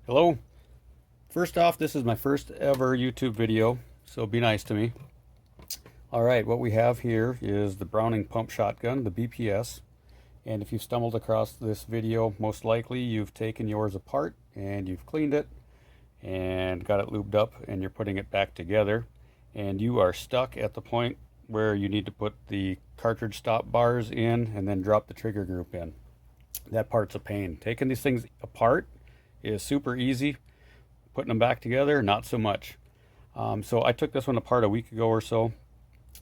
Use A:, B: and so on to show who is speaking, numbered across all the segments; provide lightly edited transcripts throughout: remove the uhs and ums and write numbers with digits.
A: Hello. First off, this is my first ever YouTube video, so be nice to me. Alright, what we have here is the Browning pump shotgun, the BPS. And if you've stumbled across this video, most likely you've taken yours apart and you've cleaned it and got it lubed up and you're putting it back together. And you are stuck at the point where you need to put the cartridge stop bars in and then drop the trigger group in. That part's a pain. Taking these things apart is super easy. Putting them back together, not so much. So I took this one apart a week ago or so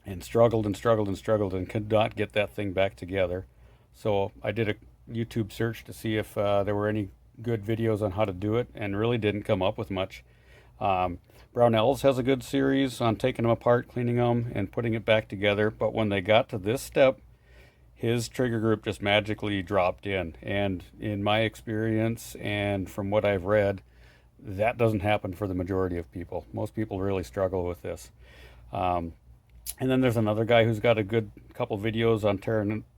A: and struggled and could not get that thing back together. So I did a YouTube search to see if there were any good videos on how to do it, and really didn't come up with much. Brownells has a good series on taking them apart, cleaning them, and putting it back together, but when they got to this step, his trigger group just magically dropped in. And in my experience and from what I've read, that doesn't happen for the majority of people. Most people really struggle with this. And then there's another guy who's got a good couple videos on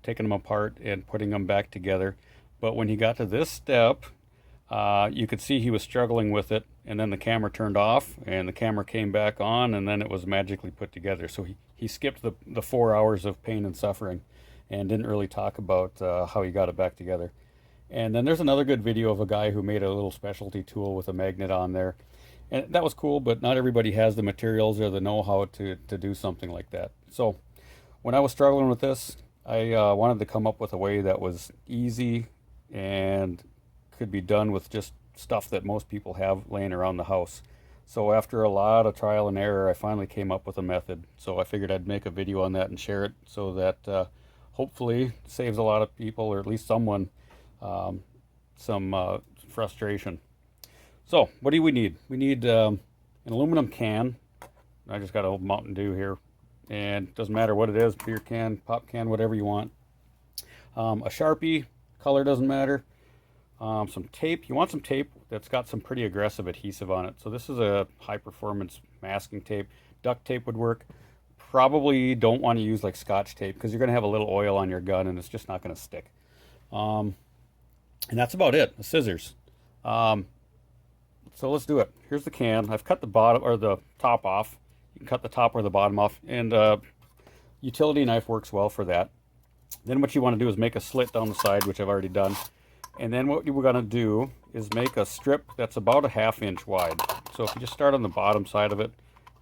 A: taking them apart and putting them back together. But when he got to this step, you could see he was struggling with it, and then the camera turned off and the camera came back on, and then it was magically put together. So he skipped the 4 hours of pain and suffering and didn't really talk about how he got it back together. And then there's another good video of a guy who made a little specialty tool with a magnet on there. And that was cool, but not everybody has the materials or the know-how to do something like that. So when I was struggling with this, I wanted to come up with a way that was easy and could be done with just stuff that most people have laying around the house. So after a lot of trial and error, I finally came up with a method. So I figured I'd make a video on that and share it so that hopefully saves a lot of people, or at least someone, some frustration. So what do we need? We need an aluminum can. I just got a Mountain Dew here, and it doesn't matter what it is, beer can, pop can, whatever you want. A Sharpie, color doesn't matter. Some tape. You want some tape that's got some pretty aggressive adhesive on it. So this is a high performance masking tape. Duct tape would work. Probably don't want to use like Scotch tape because you're going to have a little oil on your gun and it's just not going to stick. And that's about it. The scissors. So let's do it. Here's the can. I've cut the bottom or the top off. You can cut the top or the bottom off, and utility knife works well for that. Then what you want to do is make a slit down the side, which I've already done. And then what we're going to do is make a strip that's about a 1/2 inch wide. So if you just start on the bottom side of it,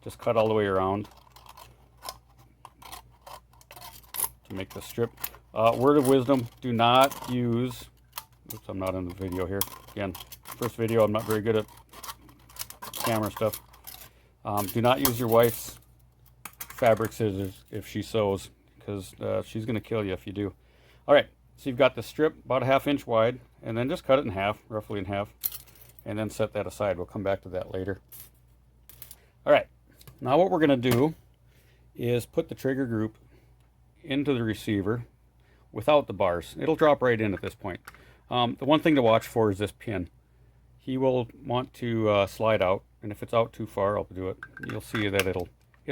A: just cut all the way around to make the strip. Word of wisdom, do not use, oops, I'm not in the video here. Again, first video, I'm not very good at camera stuff. Do not use your wife's fabric scissors if she sews, because she's going to kill you if you do. Alright, so you've got the strip about a 1/2 inch wide, and then just cut it in half, roughly in half, and then set that aside. We'll come back to that later. Alright, now what we're going to do is put the trigger group into the receiver without the bars. It'll drop right in at this point. The one thing to watch for is this pin. He will want to slide out, and if it's out too far, I'll do it. You'll see that it'll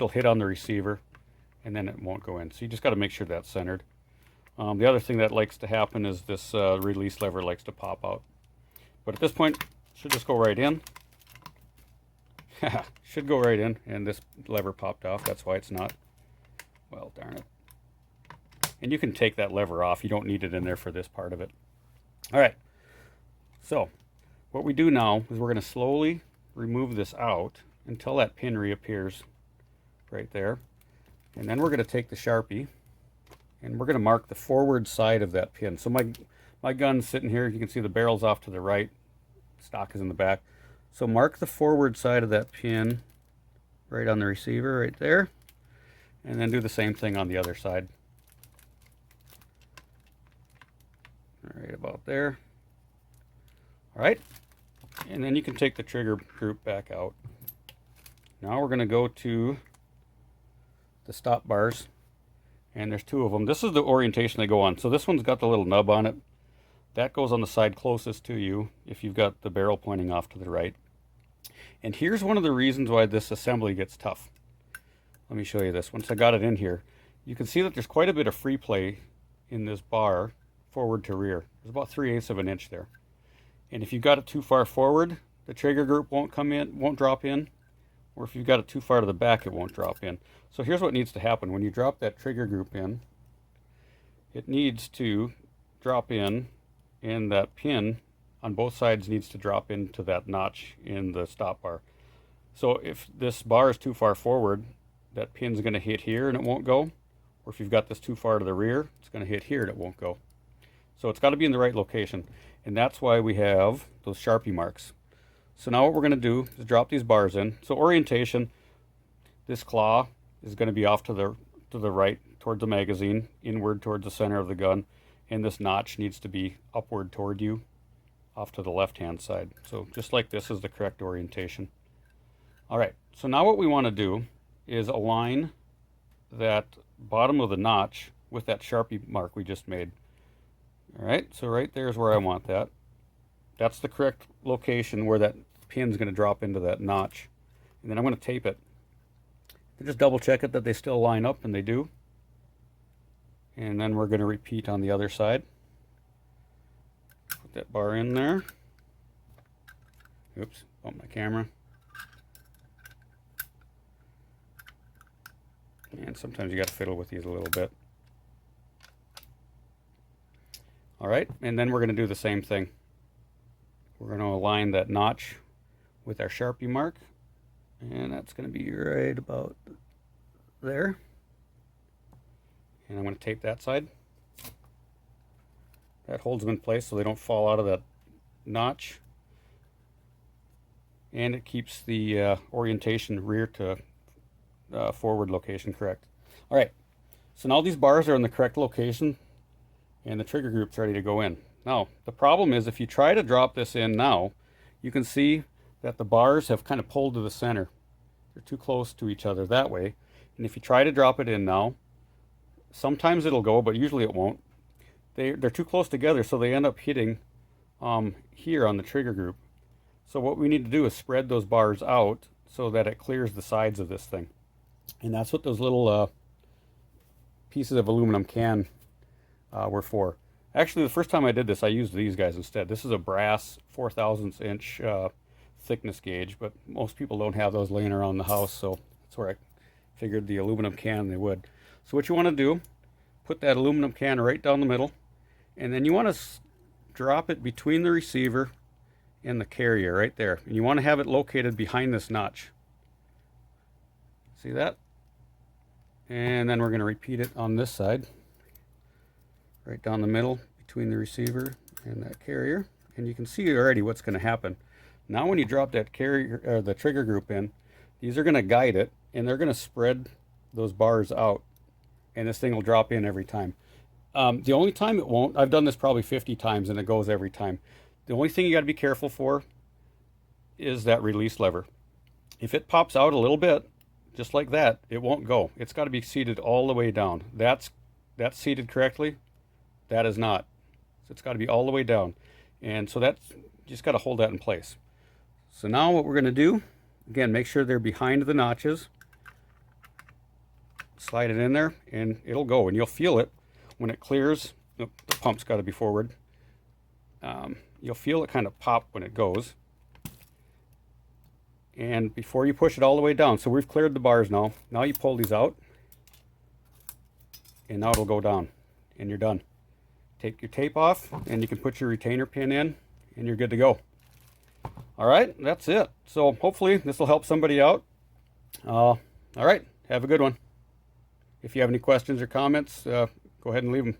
A: hit on the receiver, and then it won't go in. So you just got to make sure that's centered. The other thing that likes to happen is this release lever likes to pop out. But at this point, it should just go right in. Should go right in, and this lever popped off. That's why it's not. Well, darn it. And you can take that lever off. You don't need it in there for this part of it. All right. So what we do now is we're going to slowly remove this out until that pin reappears right there. And then we're going to take the Sharpie and we're going to mark the forward side of that pin. So my gun's sitting here. You can see the barrel's off to the right. Stock is in the back. So mark the forward side of that pin right on the receiver right there. And then do the same thing on the other side. Right about there. All right. And then you can take the trigger group back out. Now we're going to go to the stop bars, and there's 2 of them. This is the orientation they go on. So this one's got the little nub on it. That goes on the side closest to you if you've got the barrel pointing off to the right. And here's one of the reasons why this assembly gets tough. Let me show you this. Once I got it in here, you can see that there's quite a bit of free play in this bar forward to rear. There's about 3/8 of an inch there. And if you got it too far forward, the trigger group won't drop in, or if you've got it too far to the back, it won't drop in. So here's what needs to happen. When you drop that trigger group in, it needs to drop in, and that pin on both sides needs to drop into that notch in the stop bar. So if this bar is too far forward, that pin's going to hit here and it won't go. Or if you've got this too far to the rear, it's going to hit here and it won't go. So it's got to be in the right location. And that's why we have those Sharpie marks. So now what we're going to do is drop these bars in. So orientation, this claw is going to be off to the right towards the magazine, inward towards the center of the gun. And this notch needs to be upward toward you, off to the left-hand side. So just like this is the correct orientation. All right, so now what we want to do is align that bottom of the notch with that Sharpie mark we just made. All right, so right there is where I want that. That's the correct location where that pin's going to drop into that notch. And then I'm going to tape it. And just double check it that they still line up, and they do. And then we're going to repeat on the other side. Put that bar in there. Oops, bump my camera. And sometimes you got to fiddle with these a little bit. All right, and then we're going to do the same thing. We're going to align that notch with our Sharpie mark, and that's going to be right about there. And I'm going to tape that side. That holds them in place so they don't fall out of that notch. And it keeps the orientation rear to forward location correct. All right, so now these bars are in the correct location and the trigger group's ready to go in. Now, the problem is if you try to drop this in now, you can see that the bars have kind of pulled to the center. They're too close to each other that way. And if you try to drop it in now, sometimes it'll go, but usually it won't. They're too close together, so they end up hitting here on the trigger group. So what we need to do is spread those bars out so that it clears the sides of this thing. And that's what those little pieces of aluminum can were for. Actually, the first time I did this, I used these guys instead. This is a brass 4/1000 inch thickness gauge, but most people don't have those laying around the house, so that's where I figured the aluminum can they would. So what you want to do, put that aluminum can right down the middle, and then you want to drop it between the receiver and the carrier right there. And you want to have it located behind this notch. See that? And then we're going to repeat it on this side. Right down the middle between the receiver and that carrier. And you can see already what's going to happen. Now when you drop that carrier or the trigger group in, these are going to guide it and they're going to spread those bars out. And this thing will drop in every time. The only time it won't, I've done this probably 50 times and it goes every time. The only thing you got to be careful for is that release lever. If it pops out a little bit, just like that, it won't go. It's got to be seated all the way down. That's seated correctly. That is not. So it's got to be all the way down. And so that's, you just got to hold that in place. So now what we're going to do, again, make sure they're behind the notches. Slide it in there and it'll go. And you'll feel it when it clears. Oh, the pump's got to be forward. You'll feel it kind of pop when it goes. And before you push it all the way down, so we've cleared the bars now. Now you pull these out. And now it'll go down. And you're done. Take your tape off and you can put your retainer pin in and you're good to go. All right, that's it. So hopefully this will help somebody out. All right, have a good one. If you have any questions or comments, go ahead and leave them.